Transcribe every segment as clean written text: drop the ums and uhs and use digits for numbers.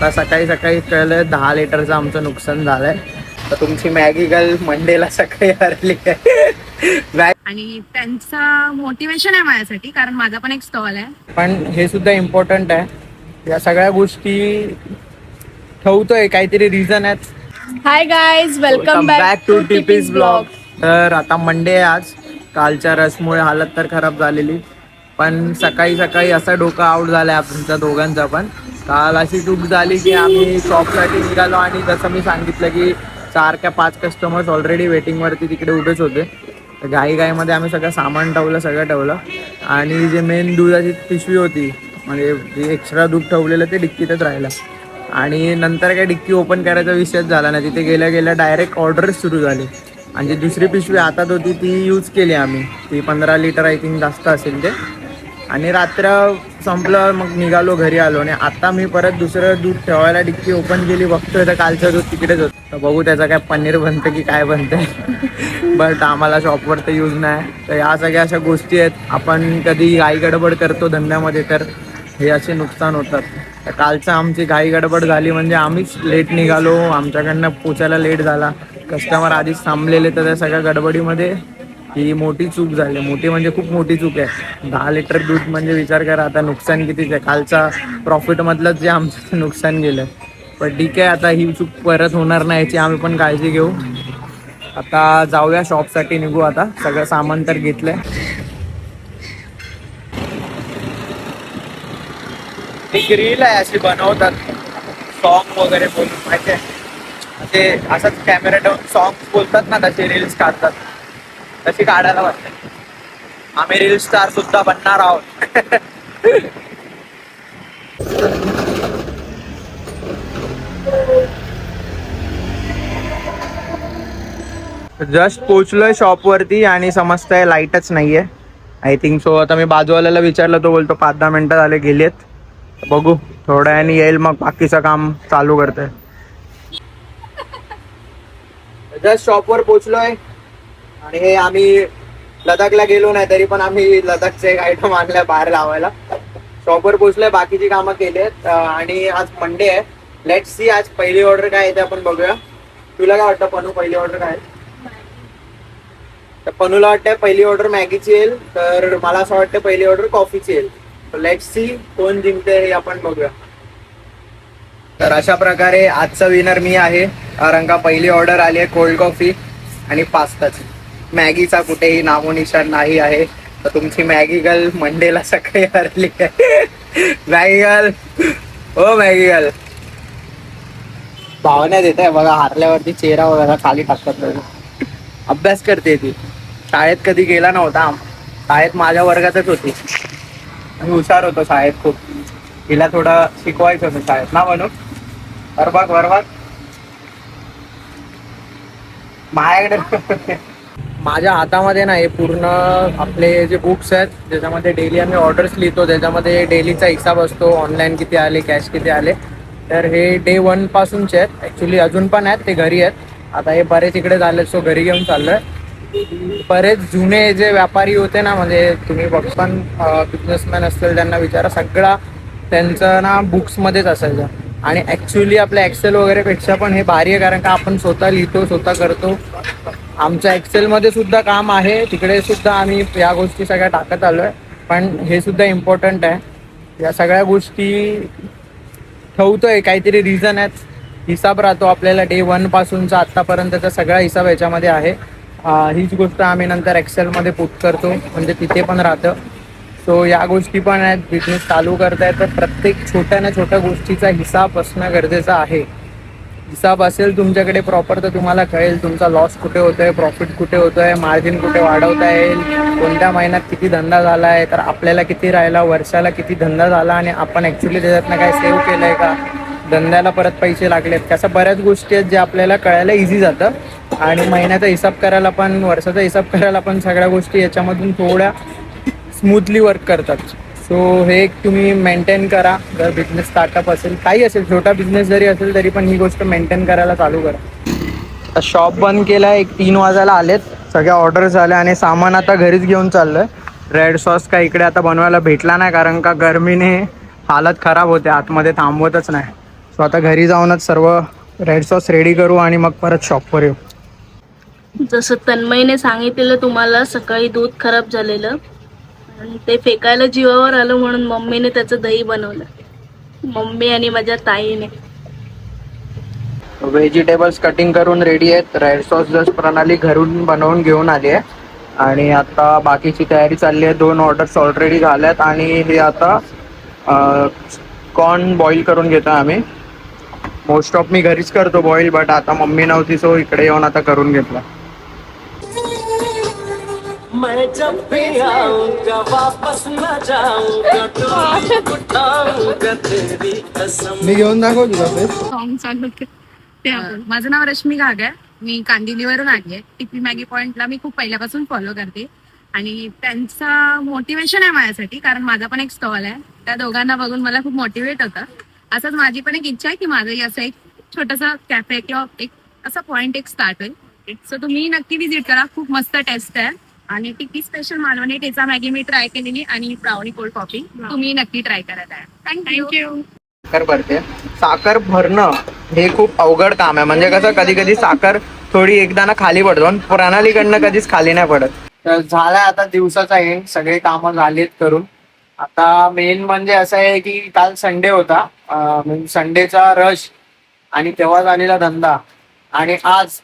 आता सकाळी सकाळी कळलं 10 लिटरचं आमचं नुकसान झालंय. तर तुमची मॅगी गर्ल मंडेला सकाळी हरली आहे. आणि त्यांचा मोटिवेशन आहे माझ्यासाठी, कारण माझा पण एक स्टॉल आहे. पण हे सुद्धा इम्पॉर्टंट आहे, या सगळ्या गोष्टी ठेवतोय काहीतरी रिझन आहेत. Hi guys, welcome back to टिपीज ब्लॉग. तर आता मंडे आहे आज. कालच्या रसमुळे हालत तर खराब झालेली, पण सकाळी सकाळी असा डोका आउट झालाय आमच्या दोघांचा पण. काल अशी चूक झाली की आम्ही शॉपसाठी निघालो आणि जसं मी सांगितलं की 4 का 5 कस्टमर्स ऑलरेडी वेटिंगवरती तिकडे उभेच होते. तर घाईमध्ये आम्ही सगळं सामान सगळं ठेवलं आणि जे मेन दुधाची पिशवी होती, म्हणजे जे एक्स्ट्रा दूध ठेवलेलं ते डिक्कीतच राहिलं. आणि नंतर काय डिक्की ओपन करायचा विषयच झाला नाही. तिथे गेल्या गेल्या डायरेक्ट ऑर्डर्स सुरू झाली आणि जी दुसरी पिशवी हातात होती ती यूज केली आम्ही. ती 15 लिटर आय थिंक जास्त असेल ते. आणि रात्र संपलं, मग निघालो, घरी आलो. आणि आता मी परत दुसरं दूध ठेवायला डिक्की ओपन केली, बघतोय तर कालचं दूध तिकडेच होतं. तर बघू त्याचं काय पनीर बनतं की काय बनतंय. बट आम्हाला शॉपवर तर यूज नाही. तर या सगळ्या अशा गोष्टी आहेत. आपण कधी घाई गडबड करतो धंद्यामध्ये, तर हे असे नुकसान होतात. तर कालचं आमची घाई गडबड झाली म्हणजे आम्हीच लेट निघालो, आमच्याकडनं पोचायला लेट झाला. कस्टमर आधीच थांबलेले, तर त्या सगळ्या गडबडीमध्ये ही मोठी चूक झाली. मोठी म्हणजे खूप मोठी चूक आहे. 10 लिटर दूध म्हणजे विचार करा आता नुकसान कितीच आहे. कालचा प्रॉफिटमधलंच जे आमचं नुकसान गेलं. पण ठीक आहे, आता ही चूक परत होणार नाही याची आम्ही पण काळजी घेऊ. आता जाऊया शॉपसाठी, निघू. आता सगळं सामान तर घेतलंय. एक रील आहे अशी बनवतात सॉन्ग वगैरे बोलून, माहिती आहे, असे असंच कॅमेरा ठेवून सॉंग्स बोलतात ना, तसे रील्स काढतात. तशी काढायला वाटते. आम्ही रील स्टार सुद्धा बनणार आहोत. जस्ट पोचलोय शॉपवरती आणि समजतंय लाईटच नाहीये आय थिंक सो. आता मी बाजूवाल्याला विचारलं, तो बोलतो 5-10 मिनिटं झाले गेलेत. बघू, थोड्या वेळाने येईल, मग बाकीचं काम चालू करतोय. जस्ट शॉपवर पोचलोय आणि हे आम्ही लडाखला गेलो नाही तरी पण आम्ही लडाखचे एक आयटम आणलाय बाहेर लावायला. शॉपवर पोचलोय, बाकीची कामं केलीत. आणि आज मंडे आहे. लेट्स सी आज पहिली ऑर्डर काय आहे ते आपण बघूया. तुला काय वाटतं पनू, पहिली ऑर्डर काय आहे? तर पनूला वाटतं पहिली ऑर्डर मॅगीची येईल, तर मला असं वाटतं पहिली ऑर्डर कॉफीची येईल. लेट्स सी कोण जिंकते हे आपण बघूया. तर अशा प्रकारे आजचा विनर मी आहे, कारण का पहिली ऑर्डर आली आहे कोल्ड कॉफी आणि पास्ताची. मॅगीचा कुठेही नामोनिशाण नाही आहे. तर तुमची मॅगी गर्ल मंडेला सकाळी हरली आहे. मॅगी गर्ल, हो मॅगी गर्ल, भावना देत आहे बघा. हारल्यावरती चेहरा वगैरे खाली टाकतात. अभ्यास करते ती. शाळेत कधी गेला नव्हता, शाळेत माझ्या वर्गातच होती. मी हुशार होतो शाळेत खूप. तिला थोडं शिकवायचं होतं शाळेत ना बनू. बरबाद माझ्याकडे. माझ्या हातामध्ये ना हे पूर्ण आपले जे बुक्स आहेत, ज्याच्यामध्ये डेली आम्ही ऑर्डर्स लिहितो, त्याच्यामध्ये डेलीचा हिसाब असतो, ऑनलाईन किती आले, कॅश किती आले. तर हे डे 1 पासूनचे आहेत. ॲक्च्युली अजून पण आहेत, ते घरी आहेत. आता हे बरेच इकडे झाले, सो घरी घेऊन चाललोय. बरेच जुने जे व्यापारी होते ना, म्हणजे तुम्ही पण बिझनेसमॅन असतील त्यांना विचारा, सगळा त्यांचं ना बुक्समध्येच असायचं. आणि ॲक्च्युली आपल्या एक्सेल वगैरेपेक्षा पण हे भारी आहे, कारण का आपण स्वतः लिहितो, स्वतः करतो. आमचं एक्सेलमध्ये सुद्धा काम आहे, तिकडे सुद्धा आम्ही या गोष्टी सगळ्या टाकत आलो आहे. पण हे सुद्धा इम्पॉर्टंट आहे. या सगळ्या गोष्टी ठेवतोय काहीतरी रिझन आहेत. हिसाब राहतो आपल्याला डे 1 पासूनचा आत्तापर्यंतचा सगळा हिसाब याच्यामध्ये आहे. हीच गोष्ट आम्ही नंतर एक्सेलमध्ये पुट करतो, म्हणजे तिथे पण राहतं. सो या गोष्टी पण आहेत. बिझनेस चालू करताय तर प्रत्येक छोट्या ना छोट्या गोष्टीचा हिसाब असणं गरजेचं आहे. हिसाब असेल तुमच्याकडे प्रॉपर तर तुम्हाला कळेल तुमचा लॉस कुठे होतोय, प्रॉफिट कुठे होतोय, मार्जिन कुठे वाढवता येईल, कोणत्या महिन्यात किती धंदा झाला आहे, तर आपल्याला किती राहिला, वर्षाला किती धंदा झाला आणि आपण ॲक्च्युली त्याच्यातनं काय सेव्ह केलं आहे का, धंद्याला परत पैसे लागलेत, कसं बऱ्याच गोष्टी आहेत जे आपल्याला कळायला इझी जातं. आणि महिन्याचा हिसाब करायला पण, वर्षाचा हिसाब करायला पण सगळ्या गोष्टी याच्यामधून थोड्या स्मूथली वर्क करतात. सो हे एक तुम्ही मेंटेन करा. जर बिझनेस स्टार्टअप असेल, काही असेल, छोटा बिझनेस जरी असेल तरी पण ही गोष्ट मेंटेन करायला चालू करा. आता शॉप बंद केला आहे, 3 वाजायला आलेत, सगळ्या ऑर्डर झाल्या आणि सामान आता घरीच घेऊन चाललो आहे. रेड सॉस काय इकडे आता बनवायला भेटला नाही, कारण का गरमीने हालत खराब होते, आतमध्ये थांबवतच नाही. सो आता घरी जाऊनच सर्व रेड सॉस रेडी करू आणि मग परत शॉपवर येऊ. जसं तन्मयने सांगितलेलं तुम्हाला, सकाळी दूध खराब झालेलं आणि ते फेकायला जीवावर आलं म्हणून मम्मीने त्याचं दही बनवलं. मम्मी आणि माझ्या ताईने. व्हेजिटेबल्स कटिंग करून रेडी आहेत. रेड सॉस जस्ट प्रणाली घरून बनवून घेऊन आली आहे आणि आता बाकीची तयारी चालली आहे. 2 ऑर्डर्स ऑलरेडी झाल्यात आणि हे आता कॉर्न बॉईल करून घेतो आम्ही. मोस्ट ऑफ मी घरीच करतो बॉईल, बट आता मम्मी नव्हती सो इकडे येऊन आता करून घेतला. मैं जब भी आऊंगा वापस न जाऊंगा, तुझको उठाऊंगा तेरी कसम. मी घेऊन दाखव तुला ते. सॉन्ग चालू होते ते आपण. माझं नाव रश्मी घाग आहे. मी कांदिवलीवरून आली आहे. टिपी मॅगी पॉइंटला मी खूप पहिल्यापासून फॉलो करते आणि त्यांचं मोटिवेशन आहे माझ्यासाठी, कारण माझा पण एक स्टॉल आहे. त्या दोघांना बघून मला खूप मोटिवेट होतं. असंच माझी पण एक इच्छा आहे की माझंही असं एक छोटंसं कॅफे किंवा एक असा पॉइंट एक स्टार्ट होईल. सो तुम्ही नक्की विजिट करा. खूप मस्त टेस्ट आहे आणि टिपी स्पेशल मालवणी ठेचा मॅगी मी ट्राय केलेली आणि ब्राउनी कोल्ड कॉफी तुम्ही नक्की ट्राय करायला आहे. थँक्यू. साखर भरते. साखर भरणं हे खूप अवघड काम आहे. म्हणजे कसं कधी कधी साखर थोडी एकदा ना खाली पडतो आणि प्रणालीकडनं कधीच खाली नाही पडत. तर झाला आता दिवसाचा एंड. सगळे कामं झालीत करून. आता मेन म्हणजे असं आहे की काल संडे होता. संडेचा रश आणि तेव्हा झालेला धंदा आणि आज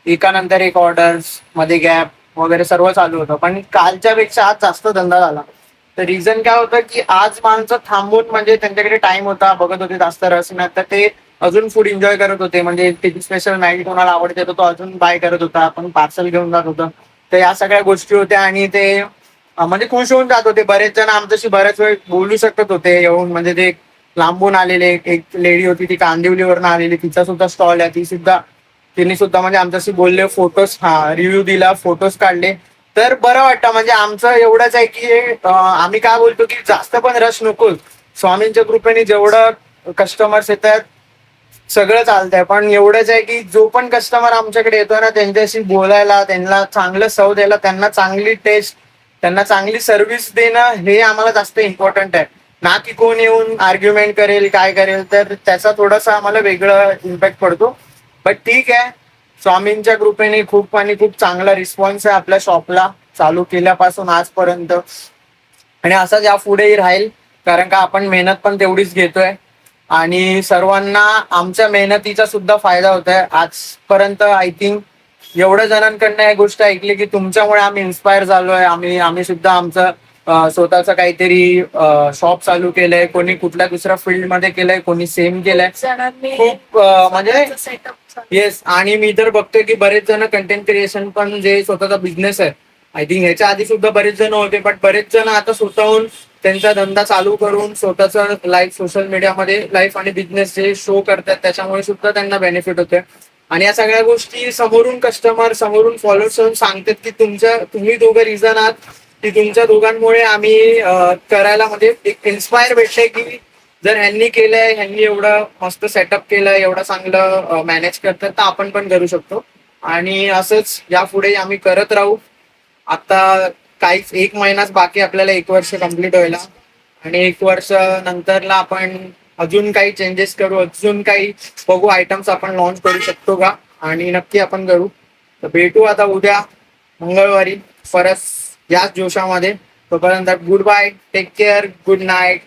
एकानंतर एक ऑर्डर्स मध्ये गॅप वगैरे सर्व चालू होतं. पण कालच्या पेक्षा आज जास्त धंदा झाला. तर रिझन काय होतं की आज माणसं थांबून, म्हणजे त्यांच्याकडे टाइम होता, बघत होते जास्त रस नाही तर ते अजून फूड एन्जॉय करत होते. म्हणजे टिपी स्पेशल मॅगी कोणाला आवडते तर तो अजून बाय करत होता, आपण पार्सल घेऊन जात होतं. तर या सगळ्या गोष्टी होत्या आणि ते म्हणजे खुश होऊन जात होते. बरेच जण आमच्याशी बऱ्याच वेळ बोलू शकत होते येऊन. म्हणजे ते लांबून आलेले, एक लेडी होती ती कांदिवलीवरून आलेली, तिचा सुद्धा स्टॉल आहे. तिने सुद्धा म्हणजे आमच्याशी बोलले, फोटोज रिव्ह्यू दिला, फोटोज काढले. तर बरं वाटतं. म्हणजे आमचं एवढंच आहे की आम्ही काय बोलतो की जास्त पण रश नको. स्वामींच्या कृपेने जेवढं कस्टमर्स येतात सगळं चालतंय, पण एवढंच आहे की जो पण कस्टमर आमच्याकडे येतो ना त्यांच्याशी बोलायला, त्यांना चांगलं सव द्यायला, त्यांना चांगली टेस्ट, त्यांना चांगली सर्व्हिस देणं हे आम्हाला जास्त इम्पॉर्टंट आहे. ना की कोण येऊन आर्ग्युमेंट करेल काय करेल, तर त्याचा थोडासा आम्हाला वेगळं इम्पॅक्ट पडतो. बट ठीक आहे, स्वामींच्या कृपेने खूप आणि खूप चांगला रिस्पॉन्स आहे आपल्या शॉपला चालू केल्यापासून आजपर्यंत आणि असाच यापुढेही राहील. कारण का आपण मेहनत पण तेवढीच घेतोय आणि सर्वांना आमच्या मेहनतीचा सुद्धा फायदा होत आहे. आजपर्यंत आय थिंक एवढ्या जणांकडनं या गोष्ट ऐकली की तुमच्यामुळे आम्ही इन्स्पायर झालोय. आम्ही सुद्धा आमचं स्वतःचं काहीतरी शॉप चालू केलंय, कोणी कुठल्या दुसऱ्या फील्ड मध्ये केलंय, कोणी सेम केलंय. खूप म्हणजे येस. आणि मी तर बघतोय की बरेच जण कंटेंट क्रिएशन पण जे स्वतःचा बिझनेस आहे, आय थिंक ह्याच्या आधी सुद्धा बरेच जण होते, बट बरेच जण आता स्वतःहून त्यांचा धंदा चालू करून स्वतःचा लाईफ सोशल मीडियामध्ये लाईफ आणि बिझनेस जे शो करतात त्याच्यामुळे सुद्धा त्यांना बेनिफिट होते. आणि या सगळ्या गोष्टी समोरून कस्टमर, समोरून फॉलोअर्स सांगतात की तुम्ही दोघं रिझन आहात की तुमच्या दोघांमुळे आम्ही करायला म्हणजे एक इन्स्पायर भेटले की जर ह्यांनी केलंय, ह्यांनी एवढं मस्त सेटअप केलंय, एवढं चांगलं मॅनेज करतात तर आपण पण करू शकतो. आणि असंच यापुढे आम्ही करत राहू. आता काहीच 1 महिनाच बाकी आपल्याला 1 वर्ष कम्प्लीट व्हायला आणि 1 वर्ष नंतरला आपण अजून काही चेंजेस करू, अजून काही बघू आयटम्स आपण लॉन्च करू शकतो का, आणि नक्की आपण करू. तर भेटू आता उद्या मंगळवारी परत याच जोशामध्ये. तोपर्यंत goodbye, take care, good night.